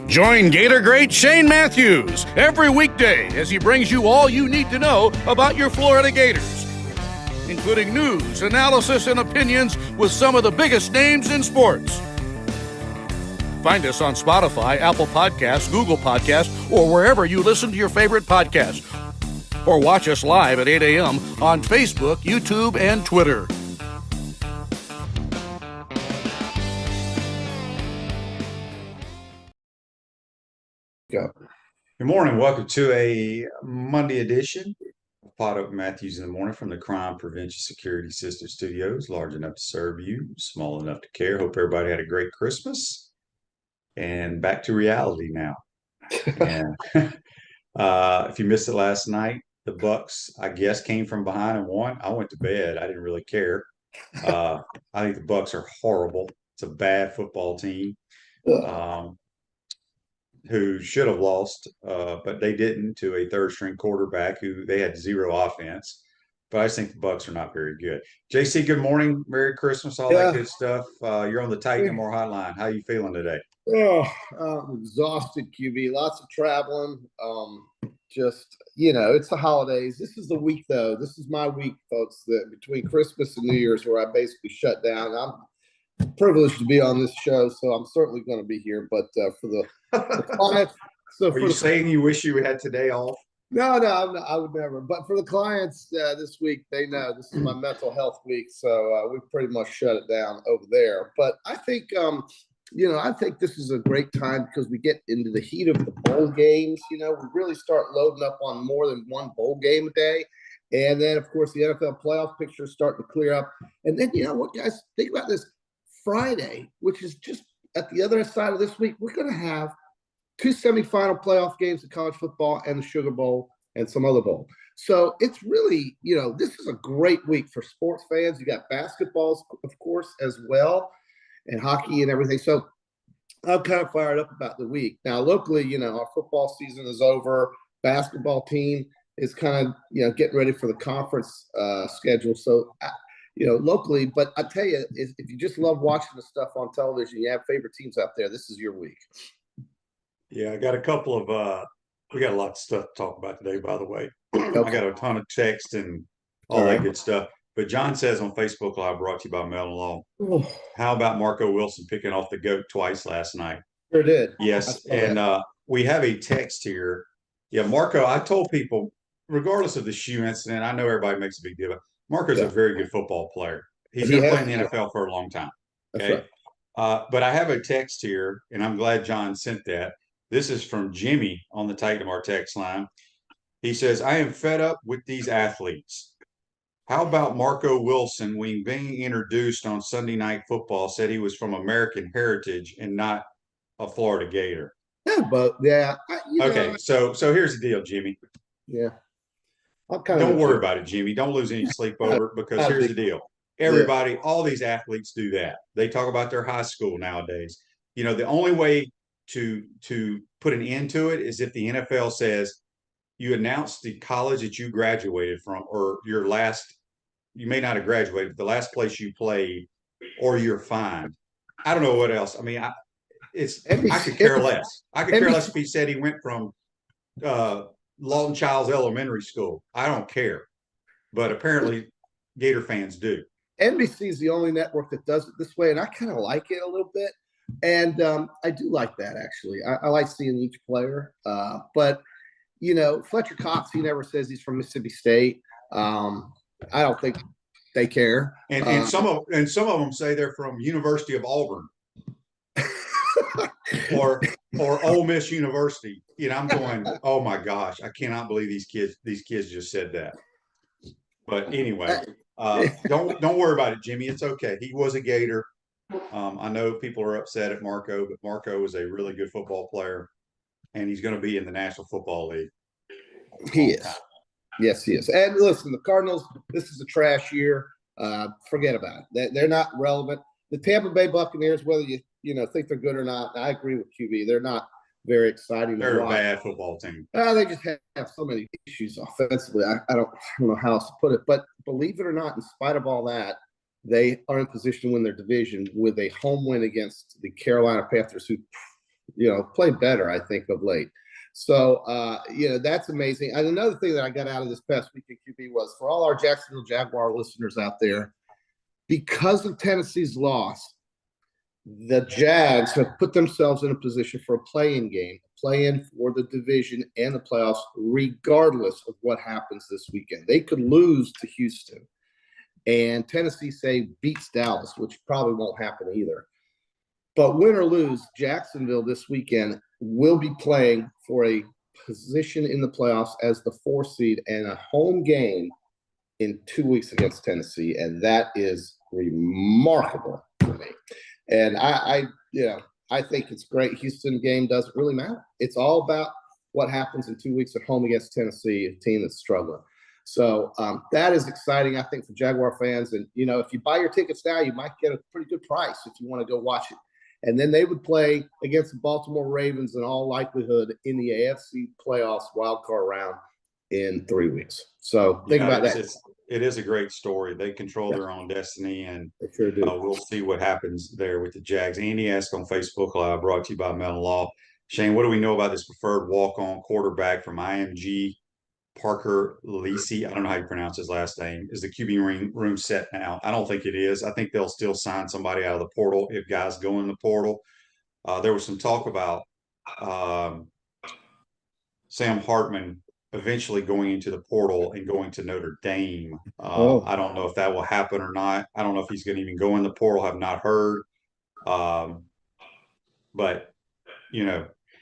Join Gator great Shane Matthews every weekday as he brings you all you need to know about your Florida Gators, including news, analysis, and opinions with some of the biggest names in sports. Find us on Spotify, Apple Podcasts, Google Podcasts, or wherever you listen to your favorite podcast. Or watch us live at 8 a.m. on Facebook, YouTube, and Twitter. Go. Good morning. Welcome to a Monday edition of Pot Up Matthews in the Morning from the Crime Prevention Security Sister Studios. Large enough to serve you, small enough to care. Hope everybody had a great Christmas. And back to reality now. And if you missed it last night, the Bucs, I guess, came from behind and won. I went to bed. I didn't really care. I think the Bucs are horrible. It's a bad football team. Who should have lost, but they didn't, to a third-string quarterback who they had zero offense. But I just think the Bucs are not very good. JC, good morning. Merry Christmas, all that good stuff. You're on the Titan and More hotline. How you feeling today? Oh, I'm exhausted, QB. Lots of traveling. It's the holidays. This is the week, though. This is my week, folks, that between Christmas and New Year's where I basically shut down. I'm privileged to be on this show, so I'm certainly going to be here. But for the clients, are you saying you wish you had today off? No, I would never. But for the clients this week, they know this is my mental health week, so we pretty much shut it down over there. But I think, I think this is a great time because we get into the heat of the bowl games. We really start loading up on more than one bowl game a day. And then, of course, the NFL playoff picture is starting to clear up. And then, you know what, guys, think about this. Friday, which is just at the other side of this week, we're going to have two semifinal playoff games in college football and the Sugar Bowl and some other bowl. So it's really, this is a great week for sports fans. You got basketballs, of course, as well, and hockey and everything. So I'm kind of fired up about the week. Now, locally, our football season is over. Basketball team is kind of, getting ready for the conference schedule. So locally, but I tell you, if you just love watching the stuff on television, you have favorite teams out there, this is your week. Yeah, I got a couple of we got a lot of stuff to talk about today, by the way. Okay. I got a ton of text and all that good stuff. But John says on Facebook Live, brought to you by Melon Law, how about Marco Wilson picking off the GOAT twice last night? Sure did. Yes, and we have a text here. Yeah, Marco, I told people, regardless of the shoe incident, I know everybody makes a big deal about it. Marco's a very good football player. He's going to play in the NFL for a long time. Okay. Right. But I have a text here, and I'm glad John sent that. This is from Jimmy on the Titan of our text line. He says, I am fed up with these athletes. How about Marco Wilson, when being introduced on Sunday Night Football, said he was from American heritage and not a Florida Gator? Yeah, but okay, so here's the deal, Jimmy. Yeah. Don't worry about it, Jimmy. Don't lose any sleep over it, because here's the deal. Everybody, all these athletes do that. They talk about their high school nowadays. The only way to put an end to it is if the NFL says you announce the college that you graduated from, or you may not have graduated, but the last place you played, or you're fined. I don't know what else. I mean, I could care less. I could care less if he said he went from Lawton Childs Elementary School. I don't care. But apparently Gator fans do. NBC is the only network that does it this way, and I kind of like it a little bit. And I do like that, actually. I like seeing each player. But, Fletcher Cox, he never says he's from Mississippi State. I don't think they care. And some of them say they're from University of Auburn. or Ole Miss University. I'm going, oh my gosh, I cannot believe these kids just said that. But anyway, don't worry about it, Jimmy. It's okay. He was a Gator. I know people are upset at Marco, but Marco is a really good football player, and he's going to be in the National Football League. He is. Yes, he is. And listen, the Cardinals, this is a trash year. Forget about it. They're not relevant. The Tampa Bay Buccaneers, whether you think they're good or not, I agree with QB. They're not very exciting. They're a bad football team. They just have so many issues offensively. I don't know how else to put it. But believe it or not, in spite of all that, they are in position to win their division with a home win against the Carolina Panthers, who, played better, I think, of late. So, that's amazing. And another thing that I got out of this past week at QB was, for all our Jacksonville Jaguar listeners out there, because of Tennessee's loss, the Jags have put themselves in a position for a play-in game, play-in for the division and the playoffs, regardless of what happens this weekend. They could lose to Houston, and Tennessee, say, beats Dallas, which probably won't happen either. But win or lose, Jacksonville this weekend will be playing for a position in the playoffs as the 4th seed and a home game in 2 weeks against Tennessee, and that is remarkable to me. And I think it's great. Houston game doesn't really matter. It's all about what happens in 2 weeks at home against Tennessee, a team that's struggling. So that is exciting, I think, for Jaguar fans. And, if you buy your tickets now, you might get a pretty good price if you want to go watch it. And then they would play against the Baltimore Ravens in all likelihood in the AFC playoffs wildcard round in 3 weeks. So think about that. It is a great story. They control their own destiny, and they sure do. We'll see what happens there with the Jags. Andy asked on Facebook Live, brought to you by Mellon Law. Shane, what do we know about this preferred walk-on quarterback from IMG, Parker Lisi? I don't know how you pronounce his last name. Is the QB room set now? I don't think it is. I think they'll still sign somebody out of the portal if guys go in the portal. There was some talk about Sam Hartman eventually going into the portal and going to Notre Dame. I don't know if that will happen or not. I don't know if he's going to even go in the portal. Have not heard. But,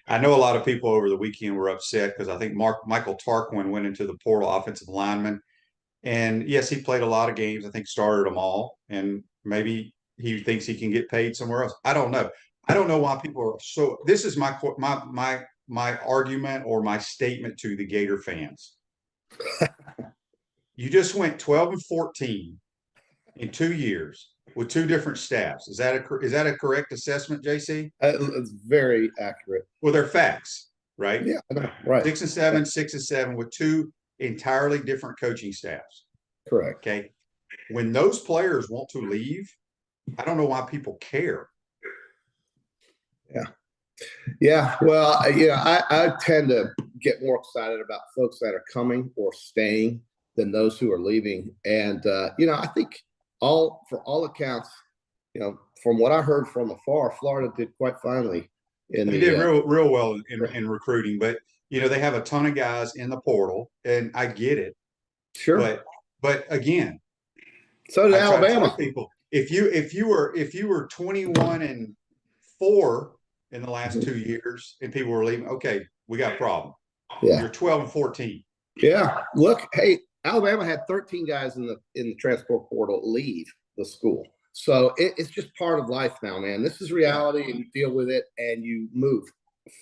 I know a lot of people over the weekend were upset because I think Michael Tarquin went into the portal, offensive lineman. And, yes, he played a lot of games. I think started them all. And maybe he thinks he can get paid somewhere else. I don't know. I don't know why people are so – this is my argument or my statement to the Gator fans. You just went 12-14 in 2 years with 2 different staffs. Is that a correct assessment, JC? It's very accurate. Well, they're facts, right? Yeah, right. 6-7, 6-7 with 2 entirely different coaching staffs. Correct. Okay. When those players want to leave, I don't know why people care. Yeah. Yeah. Well, I tend to get more excited about folks that are coming or staying than those who are leaving. And, I think for all accounts, from what I heard from afar, Florida did quite finely. They did real well in recruiting, but, they have a ton of guys in the portal, and I get it. Sure. But again, so did Alabama. People, if you were 21-4 in the last 2 years and people were leaving, okay, we got a problem. Yeah. You're 12-14. Yeah. Look, hey, Alabama had 13 guys in the transfer portal leave the school. So it's just part of life now, man. This is reality, and you deal with it and you move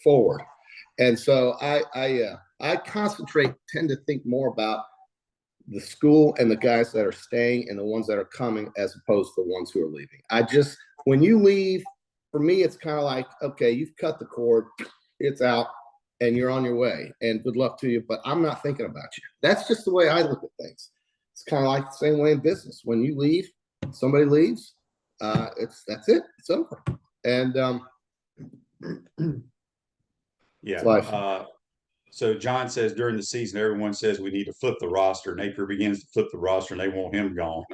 forward. And so I tend to think more about the school and the guys that are staying and the ones that are coming as opposed to the ones who are leaving. When you leave, for me, it's kind of like, okay, you've cut the cord, it's out, and you're on your way, and good luck to you, but I'm not thinking about you. That's just the way I look at things. It's kind of like the same way in business. When you leave, somebody leaves, that's it. It's over. And yeah. It's life. So John says during the season, everyone says we need to flip the roster. Napier begins to flip the roster, and they want him gone.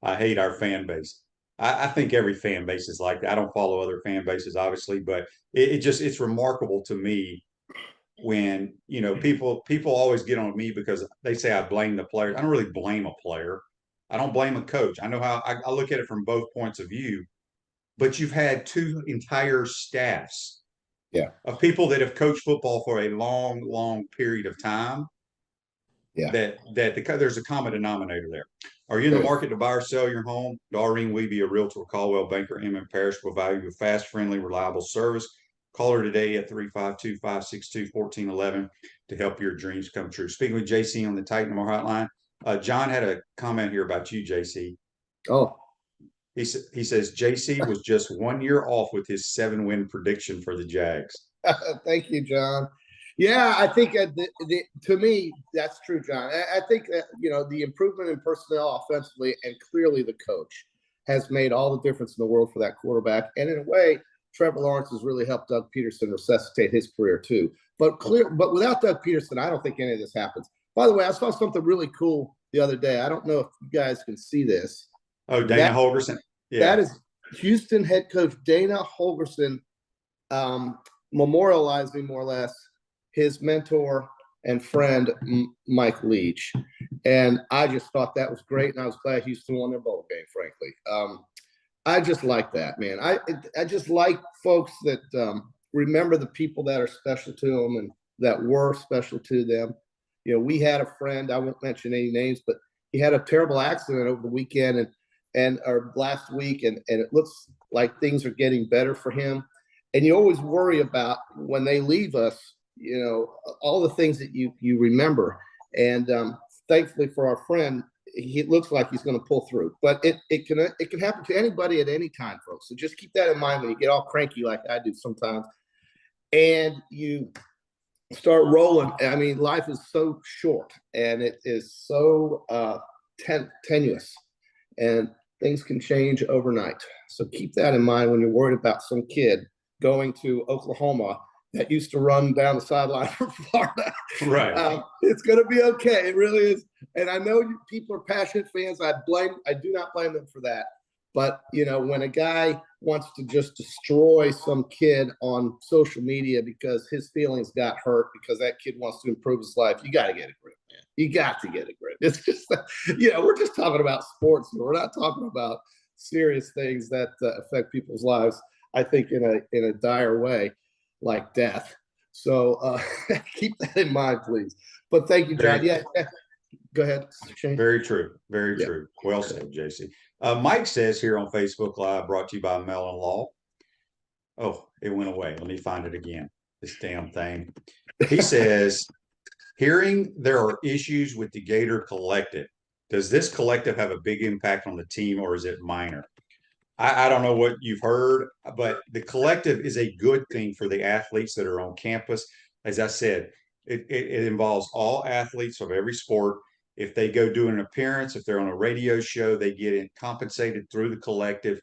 I hate our fan base. I think every fan base is like that. I don't follow other fan bases, obviously, but it's remarkable to me when, people always get on me because they say I blame the players. I don't really blame a player. I don't blame a coach. I know how I look at it from both points of view, but you've had 2 entire staffs of people that have coached football for a long, long period of time. Yeah. That there's a common denominator there. Are you in the market to buy or sell your home? Doreen Weeby, a realtor, Caldwell Banker, Inman Parish, will value you a fast, friendly, reliable service. Call her today at 352-562-1411 to help your dreams come true. Speaking with JC on the Titan More Hotline, John had a comment here about you, JC. Oh. He says JC was just 1 year off with his 7-win prediction for the Jags. Thank you, John. Yeah, I think to me, that's true, John. I think that, the improvement in personnel offensively and clearly the coach. has made all the difference in the world for that quarterback. And in a way, Trevor Lawrence has really helped Doug Peterson resuscitate his career too. But without Doug Peterson, I don't think any of this happens. By the way, I saw something really cool the other day. I don't know if you guys can see this. Oh, Dana Holgorsen. Yeah. That is Houston head coach Dana Holgorsen memorializing more or less his mentor and friend Mike Leach. And I just thought that was great, and I was glad Houston won their bowl game, frankly. I just like that, man. I just like folks that remember the people that are special to them and that were special to them. You know, we had a friend, I won't mention any names, but he had a terrible accident over the weekend or last week, and it looks like things are getting better for him. And you always worry about when they leave us, you know, all the things that you remember. And thankfully for our friend, it looks like he's going to pull through. But it can happen to anybody at any time, folks. So just keep that in mind when you get all cranky like I do sometimes, and you start rolling. I mean, life is so short, and it is so tenuous, and things can change overnight. So keep that in mind when you're worried about some kid going to Oklahoma that used to run down the sideline from Florida. Right. It's going to be okay. It really is. And I know people are passionate fans. I do not blame them for that. But, you know, when a guy wants to just destroy some kid on social media because his feelings got hurt because that kid wants to improve his life, you got to get a grip, man. You got to get a grip. It's just, you know, we're just talking about sports. We're not talking about serious things that affect people's lives, I think, in a dire way, like death. So keep that in mind, please. But thank you, John. Yeah. Go ahead, Shane. Very true. Very true. Well said, JC. Mike says here on Facebook Live, brought to you by Mellon Law. Oh, it went away. Let me find it again. This damn thing. He says, hearing there are issues with the Gator Collective. Does this collective have a big impact on the team, or is it minor? I don't know what you've heard, but the collective is a good thing for the athletes that are on campus. As I said, it involves all athletes of every sport. If they go do an appearance, if they're on a radio show, they get compensated through the collective.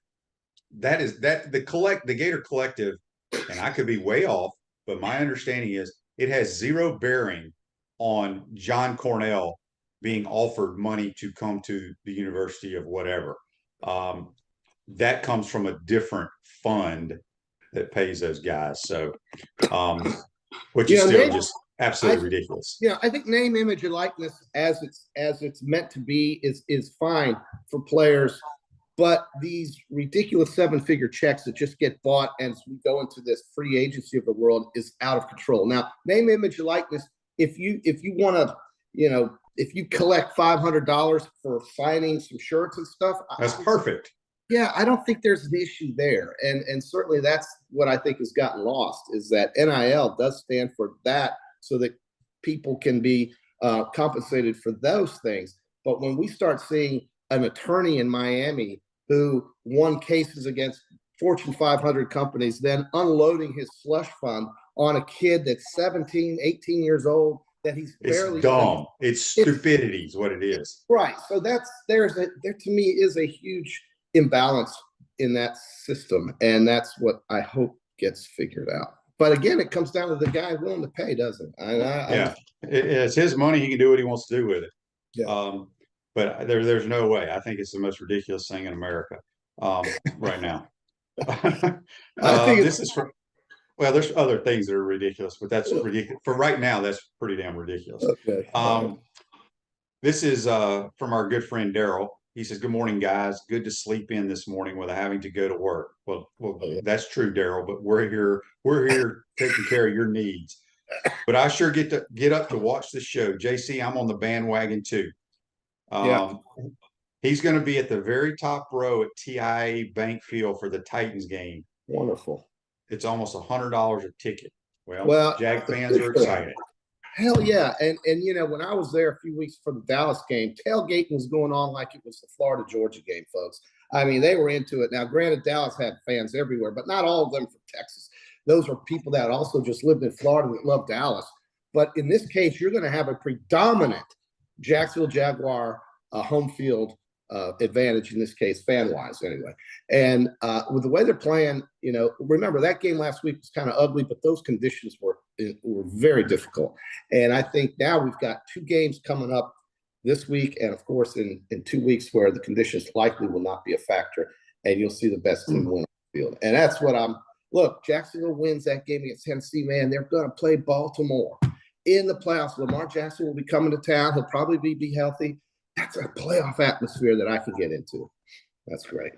The Gator Collective, and I could be way off, but my understanding is it has zero bearing on John Cornell being offered money to come to the University of whatever. That comes from a different fund that pays those guys. So, which is still just absolutely ridiculous. Yeah, I think name, image, and likeness as it's meant to be is fine for players, but these ridiculous 7-figure checks that just get bought as we go into this free agency of the world is out of control. Now, name, image, and likeness. If you want to, you know, if you collect $500 for signing some shirts and stuff, that's perfect. Yeah, I don't think there's an issue there. And certainly that's what I think has gotten lost, is that NIL does stand for that so that people can be compensated for those things. But when we start seeing an attorney in Miami who won cases against Fortune 500 companies, then unloading his slush fund on a kid that's 17, 18 years old, that he's barely— It's dumb. It's stupidity is what it is. Right. So there to me is a huge imbalance in that system, and that's what I hope gets figured out. But again, it comes down to the guy willing to pay, doesn't it? It's his money. He can do what he wants to do with it. Yeah. But there's no way. I think it's the most ridiculous thing in America right now. I think this is for— well, there's other things that are ridiculous, but that's ridiculous. For right now, that's pretty damn ridiculous. Okay. This is from our good friend Daryl. He says, "Good morning, guys. Good to sleep in this morning without having to go to work." Well, that's true, Daryl, but we're here taking care of your needs. But I sure get up to watch the show. JC, I'm on the bandwagon too. He's going to be at the very top row at TIAA Bank Field for the Titans game. Wonderful. It's almost $100 a ticket. Well, Jag fans are excited. Hell yeah. And you know, when I was there a few weeks for the Dallas game, tailgating was going on like it was the Florida-Georgia game, folks. I mean, they were into it. Now, granted, Dallas had fans everywhere, but not all of them from Texas. Those were people that also just lived in Florida that loved Dallas. But in this case, you're going to have a predominant Jacksonville Jaguar home field advantage in this case, fan-wise anyway. And with the way they're playing, remember that game last week was kind of ugly, but those conditions were very difficult. And I think now we've got 2 games coming up this week, and of course in 2 weeks where the conditions likely will not be a factor, and you'll see the best team win on the field. And that's what look, Jacksonville wins that game against Tennessee, man. They're going to play Baltimore in the playoffs. Lamar Jackson will be coming to town. He'll probably be healthy. That's a playoff atmosphere that I can get into. That's great.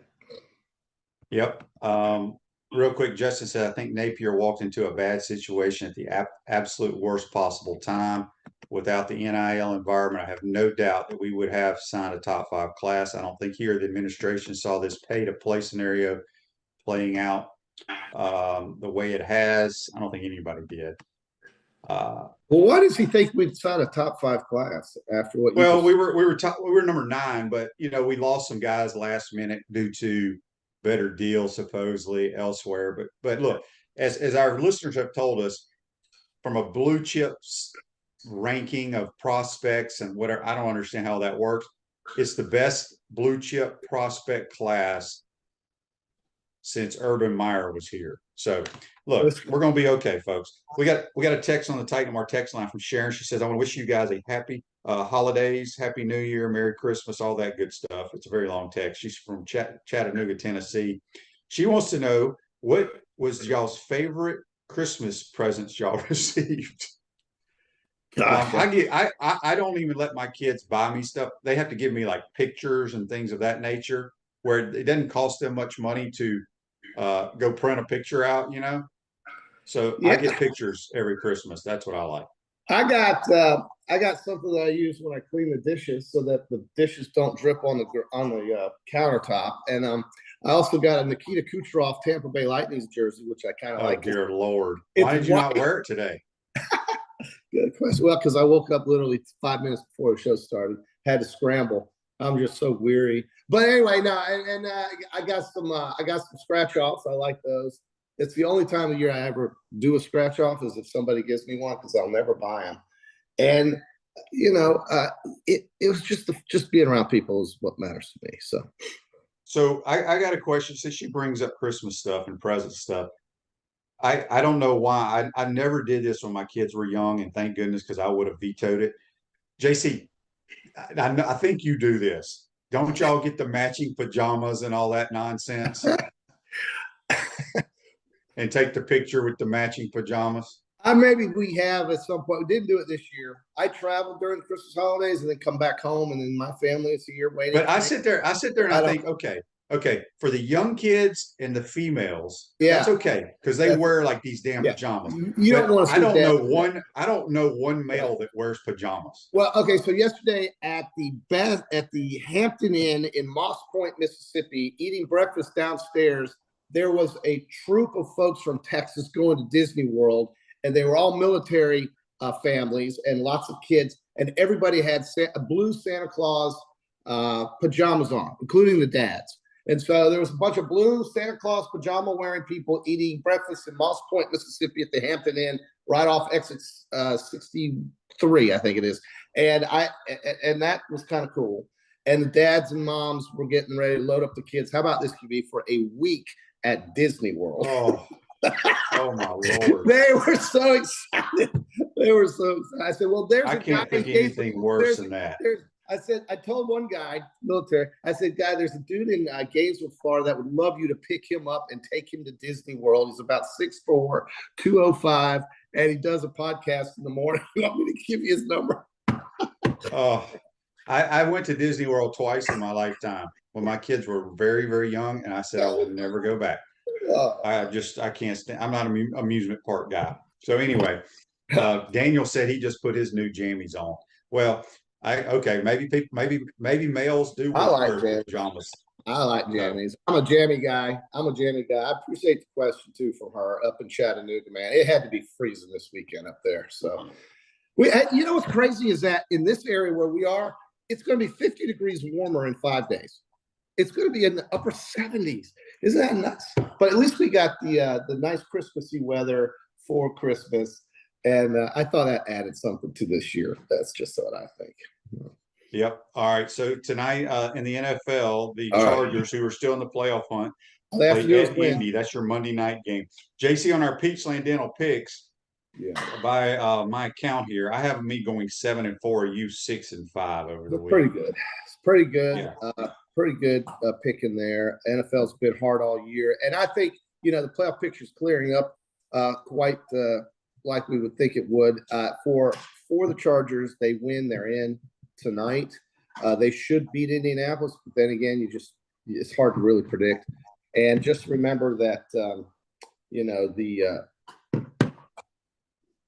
Yep. Real quick, Justin said, I think Napier walked into a bad situation at the absolute worst possible time. Without the NIL environment, I have no doubt that we would have signed a top 5 class. I don't think he or the administration saw this pay-to-play scenario playing out the way it has. I don't think anybody did. Well, why does he think we'd sign a top 5 class after what? Well, we were number 9, but we lost some guys last minute due to better deals supposedly elsewhere. But look, as our listeners have told us, from a blue chips ranking of prospects and whatever, I don't understand how that works. It's the best blue chip prospect class since Urban Meyer was here. So look, we're going to be okay, folks. We got a text on the Titan our text line from Sharon. She says, I want to wish you guys a happy holidays, happy New Year, Merry Christmas, all that good stuff. It's a very long text. She's from Chattanooga, Tennessee. She wants to know, what was y'all's favorite Christmas presents y'all received? I don't even let my kids buy me stuff. They have to give me like pictures and things of that nature, where it doesn't cost them much money to go print a picture out, So yeah. I get pictures every Christmas. That's what I like. I got something that I use when I clean the dishes so that the dishes don't drip on the countertop. And I also got a Nikita Kucherov Tampa Bay Lightning jersey, which I kind of like. Dear Lord. Why did you not wear it today? Good question. Well, because I woke up literally 5 minutes before the show started, had to scramble. I'm just so weary. But anyway, I got some scratch offs. I like those. It's the only time of year I ever do a scratch off is if somebody gives me one, because I'll never buy them. And it was just being around people is what matters to me. So I got a question. Since she brings up Christmas stuff and present stuff, I don't know why I never did this when my kids were young, and thank goodness, because I would have vetoed it. JC, I think you do this. Don't y'all get the matching pajamas and all that nonsense? And take the picture with the matching pajamas? Maybe we have at some point. We didn't do it this year. I traveled during the Christmas holidays and then come back home, and then my family is here waiting. But I sit there and I think, okay, for the young kids and the females, that's okay, because they wear like these damn pajamas. You don't want to. I don't know one male that wears pajamas. Well, okay, so yesterday at the Hampton Inn in Moss Point, Mississippi, eating breakfast downstairs, there was a troop of folks from Texas going to Disney World, and they were all military families and lots of kids, and everybody had blue Santa Claus pajamas on, including the dads. And so there was a bunch of blue Santa Claus pajama wearing people eating breakfast in Moss Point, Mississippi at the Hampton Inn, right off exit 63, I think it is. And that was kind of cool. And the dads and moms were getting ready to load up the kids. How about this, QB, for a week at Disney World? Oh my Lord. They were so excited. I said, well, I can't think anything worse than that. I told one guy, military, I said, guy, there's a dude in Gainesville, Florida that would love you to pick him up and take him to Disney World. He's about 6'4", 205, and he does a podcast in the morning. You want me to give you his number? I went to Disney World twice in my lifetime when my kids were very, very young, and I said I will never go back. I can't stand. I'm not an amusement park guy. So anyway, Daniel said he just put his new jammies on. Well, maybe males do wear pajamas. I like jammies. I'm a jammy guy. I appreciate the question too from her up in Chattanooga, man. It had to be freezing this weekend up there. So what's crazy is that in this area where we are, it's going to be 50 degrees warmer in 5 days. It's going to be in the upper 70s. Isn't that nuts? But at least we got the nice Christmassy weather for Christmas. And I thought that added something to this year. That's just what I think. Yep. All right. So tonight in the NFL, the All right. Chargers, who are still in the playoff hunt, All they have to do play is at win. Indy. That's your Monday night game. JC, on our Peachland Dental picks, by my account here, I have me going 7-4. You 6-5 over the week. Pretty good. It's pretty good. Yeah. Pretty good pick in there. NFL's been hard all year, and I think the playoff picture is clearing up quite like we would think it would. For the Chargers, they win. They're in tonight. They should beat Indianapolis, but then again, it's hard to really predict. And just remember that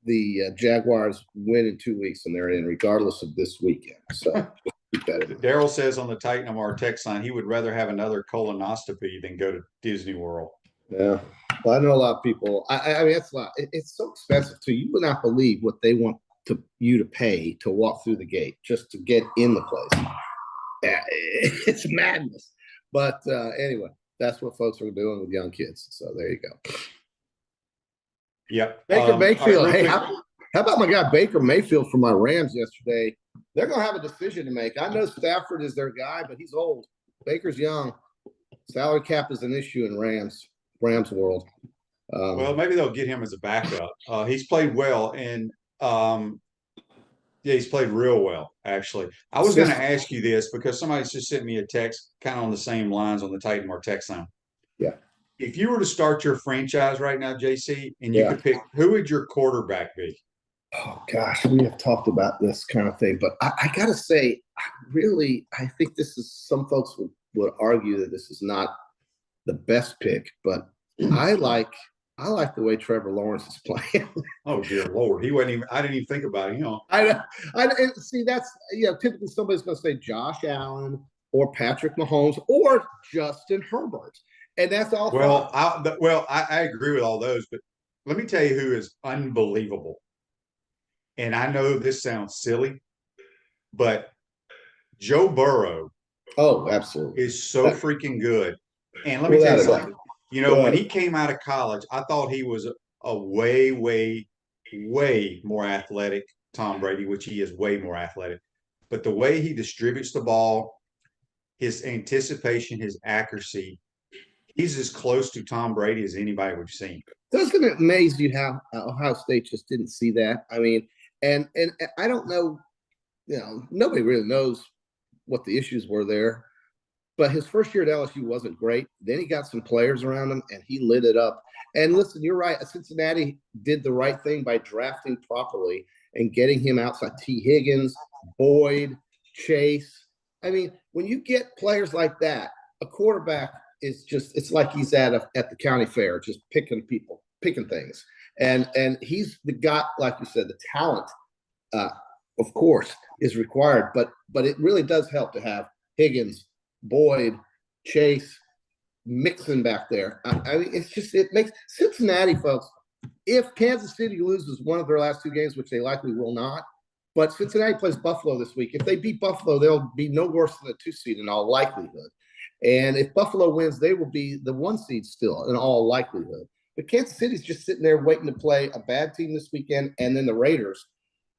the Jaguars win in 2 weeks and they're in regardless of this weekend. So keep that in. Daryl says on the Titan of our text line he would rather have another colonoscopy than go to Disney World. Yeah. Well, I know a lot of people. I mean, it's a lot. It's so expensive too. You would not believe what they want you to pay to walk through the gate just to get in the place. Yeah, it's madness. But anyway, that's what folks are doing with young kids. So there you go. Yep. Baker Mayfield. Hey, how about my guy Baker Mayfield from my Rams yesterday? They're going to have a decision to make. I know Stafford is their guy, but he's old. Baker's young. Salary cap is an issue in Rams world. Well, maybe they'll get him as a backup. He's played well, and he's played real well, actually. I was going to ask you this because somebody's just sent me a text kind of on the same lines on the Titan Mar text line. Yeah. If you were to start your franchise right now, JC, and you could pick, who would your quarterback be? Oh, gosh, we have talked about this kind of thing, but I got to say, I think this is, some folks would argue that this is not the best pick, but I like the way Trevor Lawrence is playing. Oh, dear Lord. I didn't even think about it. I see, that's, typically somebody's going to say Josh Allen or Patrick Mahomes or Justin Herbert. And that's all. Well, I agree with all those, but let me tell you who is unbelievable. And I know this sounds silly, but Joe Burrow. Oh, absolutely. Is so freaking good. And let me tell you something. When he came out of college, I thought he was a way, way, way more athletic Tom Brady, which he is way more athletic. But the way he distributes the ball, his anticipation, his accuracy, he's as close to Tom Brady as anybody we've seen. Doesn't it amaze you how Ohio State just didn't see that? I mean, and I don't know, nobody really knows what the issues were there. But his first year at LSU wasn't great. Then he got some players around him, and he lit it up. And listen, you're right. Cincinnati did the right thing by drafting properly and getting him outside. T. Higgins, Boyd, Chase. I mean, when you get players like that, a quarterback is just – it's like he's at the county fair just picking things. And he's got, like you said, the talent, of course, is required. But it really does help to have Higgins, Boyd, Chase, Mixon back there. I mean, it makes Cincinnati, folks. If Kansas City loses one of their last two games, which they likely will not, but Cincinnati plays Buffalo this week. If they beat Buffalo, they'll be no worse than a 2 seed in all likelihood. And if Buffalo wins, they will be the 1 seed still in all likelihood. But Kansas City's just sitting there waiting to play a bad team this weekend, and then the Raiders.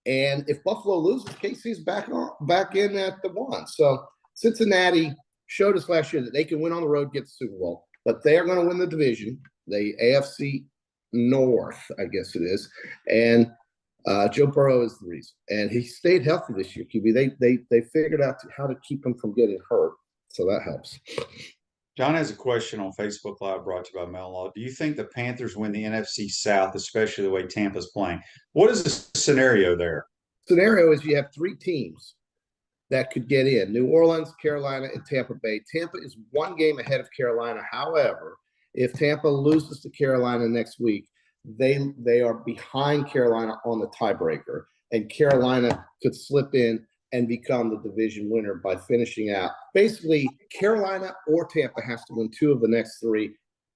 And if Buffalo loses, KC's back in at the 1. So Cincinnati showed us last year that they can win on the road, get the Super Bowl, but they are going to win the division, the AFC North, I guess it is. And Joe Burrow is the reason. And he stayed healthy this year, QB. They figured out how to keep him from getting hurt, so that helps. John has a question on Facebook Live brought to you by Mellon. Do you think the Panthers win the NFC South, especially the way Tampa's playing? What is the scenario there? Scenario is you have 3 teams that could get in: New Orleans, Carolina, and Tampa Bay. Tampa is 1 game ahead of Carolina. However, if Tampa loses to Carolina next week, they are behind Carolina on the tiebreaker, and Carolina could slip in and become the division winner by finishing out. Basically, Carolina or Tampa has to win 2 of the next 3,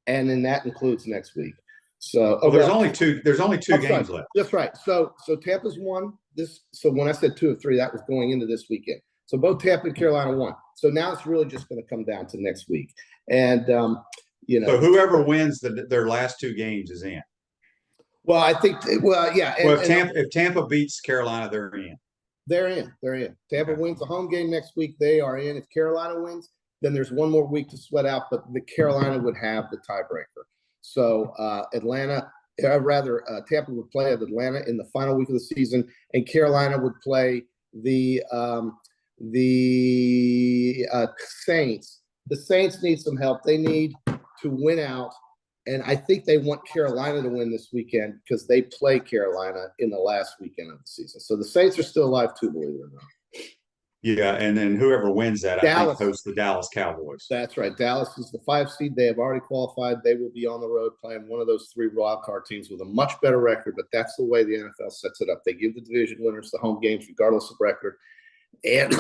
and then that includes next week. So there's only two games left. That's right. So Tampa's won this. So when I said 2 of 3, that was going into this weekend. So both Tampa and Carolina won. So now it's really just going to come down to next week. And so whoever wins their last 2 games is in. Well, I think. Well, yeah. If Tampa beats Carolina, they're in. They're in. They're in. Tampa wins a home game next week. They are in. If Carolina wins, then there's one more week to sweat out, but the Carolina would have the tiebreaker. So Tampa would play at Atlanta in the final week of the season, and Carolina would play the Saints. The Saints need some help. They need to win out, and I think they want Carolina to win this weekend because they play Carolina in the last weekend of the season. So the Saints are still alive too, believe it or not. Yeah, and then whoever wins that, I think, hosts the Dallas Cowboys. That's right. Dallas is the 5 seed. They have already qualified. They will be on the road playing one of those 3 wild card teams with a much better record, but that's the way the NFL sets it up. They give the division winners the home games regardless of record, and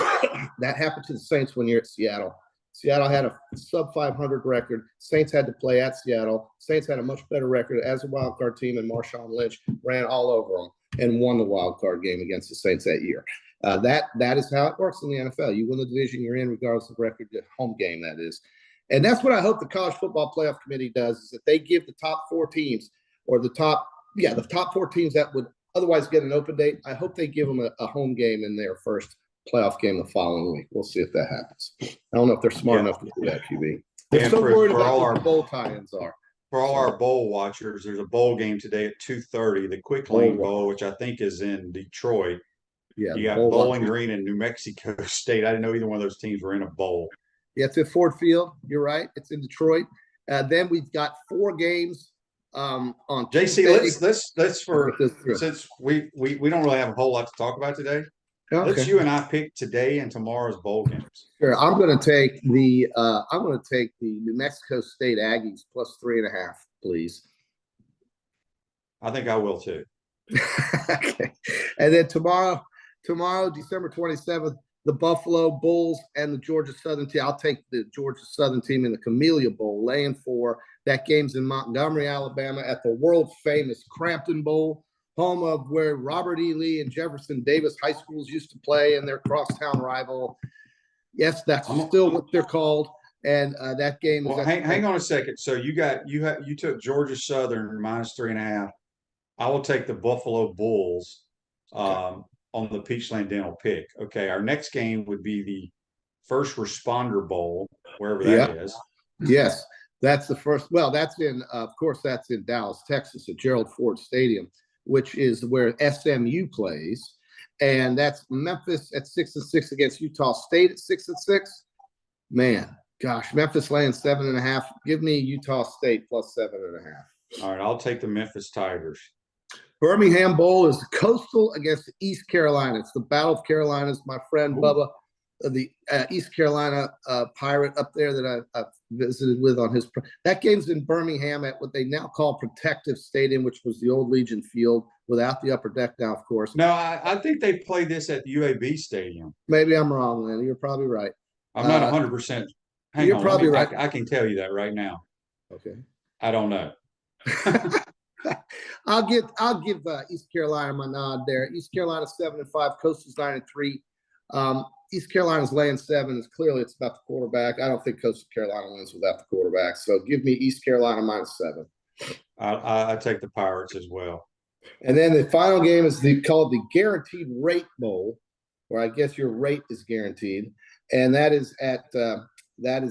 that happened to the Saints when you're at Seattle. Seattle had a sub-500 record. Saints had to play at Seattle. Saints had a much better record as a wild card team, and Marshawn Lynch ran all over them and won the wild card game against the Saints that year. That is how it works in the NFL. You win the division you're in, regardless of record, the home game, that is. And that's what I hope the College Football Playoff Committee does, is that they give the top 4 teams, or the top 4 teams that would otherwise get an open date. I hope they give them a home game in their first playoff game the following week. We'll see if that happens. I don't know if they're smart enough to do that, QB. They're so worried about what the bowl tie-ins are. For all our bowl watchers, there's a bowl game today at 2:30, the Quick Lane Bowl, which I think is in Detroit. Yeah, you got Bowling Green and New Mexico State. I didn't know either one of those teams were in a bowl. Yeah, it's at Ford Field. You're right. It's in Detroit. Then we've got 4 games on JC. Let's since we don't really have a whole lot to talk about today. Okay. Let's you and I pick today and tomorrow's bowl games. Sure. I'm going to take the New Mexico State Aggies plus 3.5, please. I think I will too. Okay. And then tomorrow, December 27th, the Buffalo Bulls and the Georgia Southern team. I'll take the Georgia Southern team in the Camellia Bowl, laying 4. That game's in Montgomery, Alabama, at the world famous Crampton Bowl, home of where Robert E. Lee and Jefferson Davis high schools used to play in their crosstown rival. Yes, that's still what they're called. And that game is. Well, hang on a second. So you took Georgia Southern minus 3.5. I will take the Buffalo Bulls on the Peachland Dental pick. Okay, our next game would be the First Responder Bowl, wherever that is. Yes, that's the first. Well, that's in Dallas, Texas, at Gerald Ford Stadium, which is where SMU plays, and that's Memphis at 6-6 against Utah State at 6-6. Man, gosh, Memphis laying 7.5. Give me Utah State plus 7.5. All right, I'll take the Memphis Tigers. Birmingham Bowl is Coastal against East Carolina. It's the Battle of Carolinas. My friend Bubba, the East Carolina Pirate up there that I've visited with on his – that game's in Birmingham at what they now call Protective Stadium, which was the old Legion Field without the upper deck now, of course. No, I think they play this at the UAB Stadium. Maybe I'm wrong, man. You're probably right. I'm not 100%. You're probably right. I can tell you that right now. Okay. I don't know. I'll give East Carolina my nod there. East Carolina 7-5, Coastal's 9-3. East Carolina's laying 7. It's about the quarterback. I don't think Coastal Carolina wins without the quarterback. So give me East Carolina minus 7. I take the Pirates as well. And then the final game is called the Guaranteed Rate Bowl, where I guess your rate is guaranteed, and that is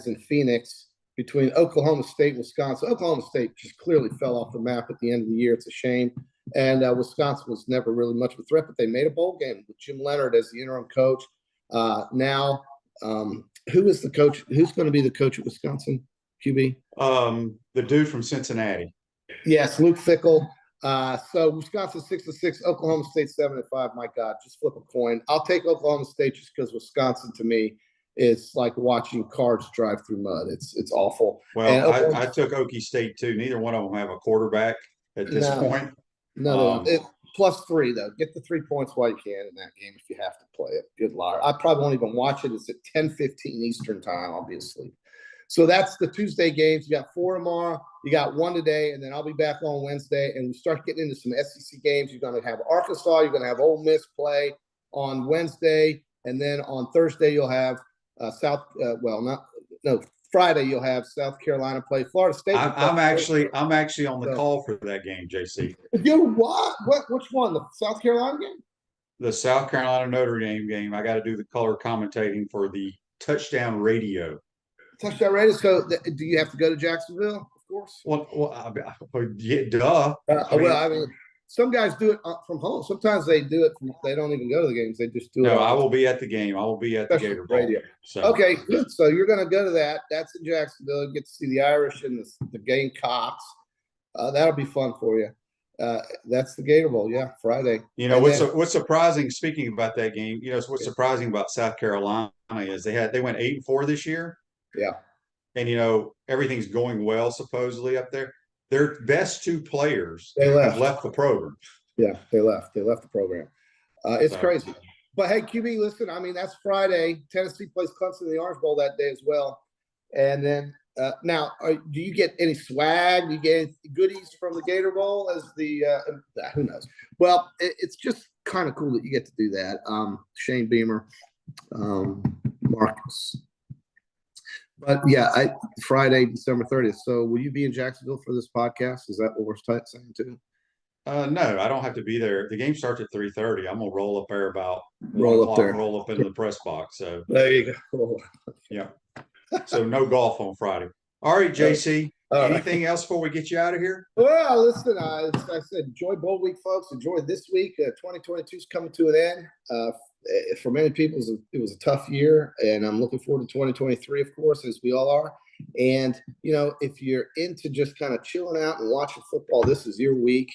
in Phoenix, between Oklahoma State and Wisconsin. Oklahoma State just clearly fell off the map at the end of the year. It's a shame. And Wisconsin was never really much of a threat, but they made a bowl game with Jim Leonard as the interim coach. Now, who is the coach? Who's going to be the coach at Wisconsin, QB? The dude from Cincinnati. Yes, Luke Fickell. So Wisconsin 6-6, Oklahoma State 7-5. My God, just flip a coin. I'll take Oklahoma State just because Wisconsin, to me, is like watching cars drive through mud. It's awful. Well, I took Okie State too. Neither one of them have a quarterback at this point. No, plus 3 though. Get the 3 points while you can in that game if you have to play it. Good Lord, I probably won't even watch it. It's at 10:15 Eastern time. I'll be asleep. So that's the Tuesday games. You got 4 tomorrow. You got 1 today, and then I'll be back on Wednesday. And we start getting into some SEC games. You're going to have Arkansas. You're going to have Ole Miss play on Wednesday, and then on Thursday you'll have Friday you'll have South Carolina play Florida State. I'm actually on the call for that game, JC. You what? Which one? The South Carolina game? the South Carolina Notre Dame game, I got to do the color commentating for the touchdown radio. Touchdown radio. So do you have to go to Jacksonville? Of course. Yeah, duh. I mean, some guys do it from home. Sometimes they do it. They don't even go to the games. They just do it. No, I will be at the game. I will be at the Gator Bowl. Radio. So. Okay, good. So you're going to go to that. That's in Jacksonville. You get to see the Irish and the Gamecocks. That'll be fun for you. That's the Gator Bowl. Yeah, Friday. You know, what's surprising, speaking about that game, you know, what's surprising about South Carolina is they went 8-4 this year. Yeah. And, you know, everything's going well, supposedly, up there. Their best two players have left the program. Yeah, they left. They left the program. It's crazy. But, hey, QB, listen, I mean, that's Friday. Tennessee plays Clemson in the Orange Bowl that day as well. And then now, do you get any swag? Do you get any goodies from the Gator Bowl as the who knows? Well, it's just kind of cool that you get to do that. Shane Beamer, Marcus. But yeah, Friday, December 30th. So will you be in Jacksonville for this podcast? Is that what we're saying too? No, I don't have to be there. The game starts at 3:30. I'm gonna roll up there roll up into the press box. So there you go. Yeah. So no golf on Friday. All right, JC. Anything else before we get you out of here? Well, listen, I said enjoy Bowl Week, folks. Enjoy this week. 2022 is coming to an end. For many people, it was a tough year, and I'm looking forward to 2023, of course, as we all are. And, you know, if you're into just kind of chilling out and watching football, this is your week.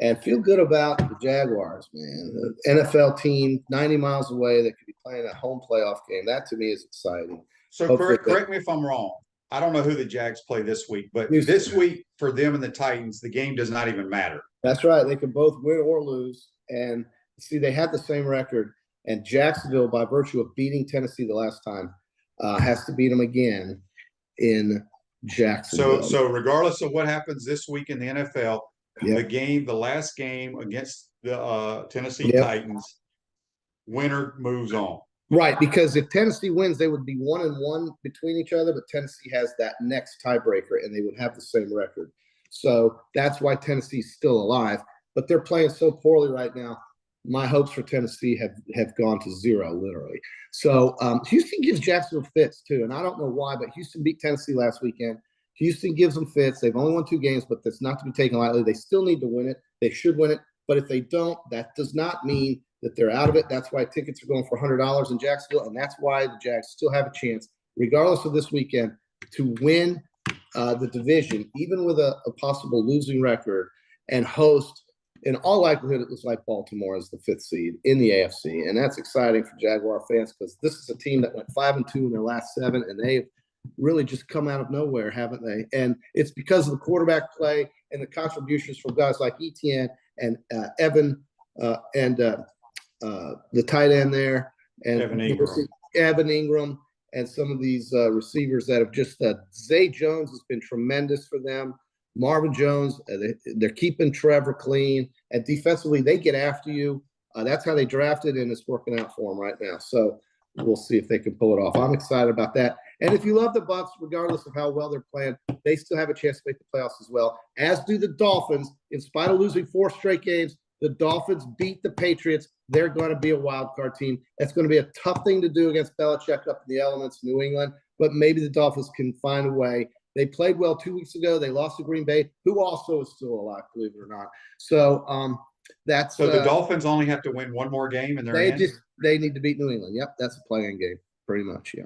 And feel good about the Jaguars, man. The NFL team 90 miles away that could be playing a home playoff game. That, to me, is exciting. So correct me if I'm wrong. I don't know who the Jags play this week, but this week for them and the Titans, the game does not even matter. That's right. They can both win or lose. And, see, they had the same record. And Jacksonville, by virtue of beating Tennessee the last time, has to beat them again in Jacksonville. So regardless of what happens this week in the NFL, the last game against the Tennessee Titans, winner moves on. Right, because if Tennessee wins, they would be 1-1 between each other, but Tennessee has that next tiebreaker, and they would have the same record. So that's why Tennessee's still alive. But they're playing so poorly right now. My hopes for Tennessee have gone to zero, literally. So Houston gives Jacksonville fits, too, and I don't know why, but Houston beat Tennessee last weekend. Houston gives them fits. They've only won 2 games, but that's not to be taken lightly. They still need to win it. They should win it. But if they don't, that does not mean that they're out of it. That's why tickets are going for $100 in Jacksonville, and that's why the Jags still have a chance, regardless of this weekend, to win the division, even with a possible losing record, and host. In all likelihood, it was like Baltimore as the 5th seed in the AFC, and that's exciting for Jaguar fans because this is a team that went 5-2 in their last 7, and they've really just come out of nowhere, haven't they? And it's because of the quarterback play and the contributions from guys like Etienne and Evan and the tight end there, and Evan Ingram, and some of these receivers that have just Zay Jones has been tremendous for them. Marvin Jones, they're keeping Trevor clean, and defensively they get after you. That's how they drafted, and it's working out for them right now. So we'll see if they can pull it off. I'm excited about that. And if you love the Bucs, regardless of how well they're playing, they still have a chance to make the playoffs as well, as do the Dolphins. In spite of losing 4 straight games, the Dolphins beat the Patriots. They're going to be a wild card team. That's going to be a tough thing to do against Belichick up in the elements, New England, but maybe the Dolphins can find a way. They played well 2 weeks ago. They lost to Green Bay, who also is still alive, believe it or not. So that's so the Dolphins only have to win one more game, and they need to beat New England. Yep, that's a play-in game, pretty much. Yeah.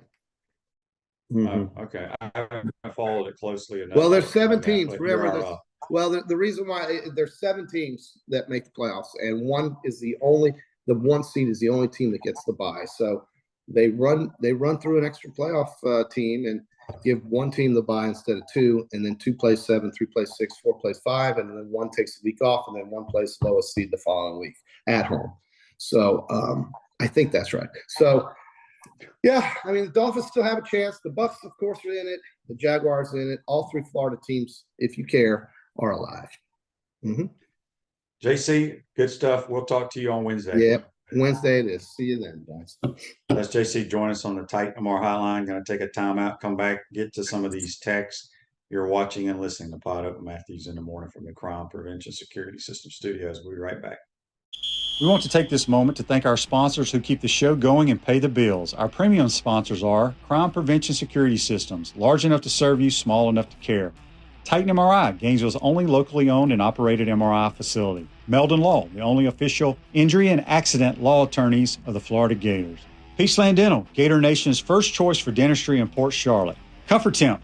Mm-hmm. Okay, I followed it closely enough. Well, there's 7 teams. Remember, the reason why there's 7 teams that make the playoffs, and one is the 1 seed is the only team that gets the bye. So they run through an extra playoff team and give 1 team the bye instead of 2, and then 2 plays 7, 3 plays 6, 4 plays 5, and then 1 takes a week off, and then 1 plays lowest seed the following week at home. So I think that's right. So yeah, I mean the Dolphins still have a chance. The Bucs, of course, are in it. The Jaguars are in it. All 3 Florida teams, if you care, are alive. Mm-hmm. JC, good stuff. We'll talk to you on Wednesday. Yeah. Wednesday it is. See you then, guys. That's JC. Join us on the Titan MR Hotline. Going to take a timeout, come back, get to some of these texts. You're watching and listening to Pod Up with Matthews in the Morning from the Crime Prevention Security System Studios. We'll be right back. We want to take this moment to thank our sponsors who keep the show going and pay the bills. Our premium sponsors are Crime Prevention Security Systems, large enough to serve you, small enough to care. Titan MRI, Gainesville's only locally owned and operated MRI facility. Meldon Law, the only official injury and accident law attorneys of the Florida Gators. Peaceland Dental, Gator Nation's first choice for dentistry in Port Charlotte. Comfort Temp,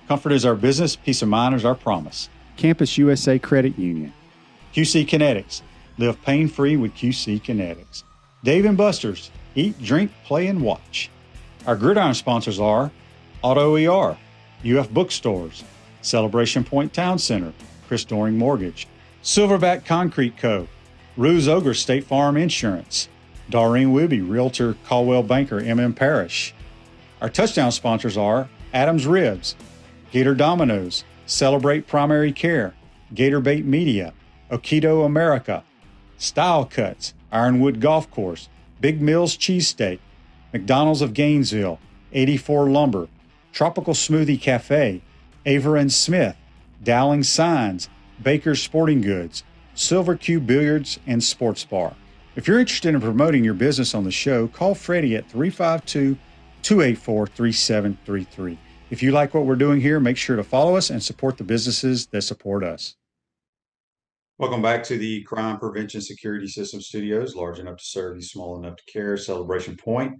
comfort is our business, peace of mind is our promise. Campus USA Credit Union. QC Kinetics, live pain-free with QC Kinetics. Dave & Buster's, eat, drink, play, and watch. Our gridiron sponsors are Auto ER, UF Bookstores, Celebration Point Town Center, Chris Doring Mortgage, Silverback Concrete Co., Ruse Ogre State Farm Insurance, Doreen Wibby, Realtor Caldwell Banker, MM Parish. Our touchdown sponsors are Adams Ribs, Gator Dominoes, Celebrate Primary Care, Gator Bait Media, Okido America, Style Cuts, Ironwood Golf Course, Big Mills Cheesesteak, McDonald's of Gainesville, 84 Lumber, Tropical Smoothie Cafe, Aver and Smith, Dowling Signs, Baker's Sporting Goods, Silver Cube Billiards and Sports Bar. If you're interested in promoting your business on the show, call Freddie at 352-284-3733. If you like what we're doing here, make sure to follow us and support the businesses that support us. Welcome back to the Crime Prevention Security System Studios, large enough to serve you, small enough to care. Celebration Point.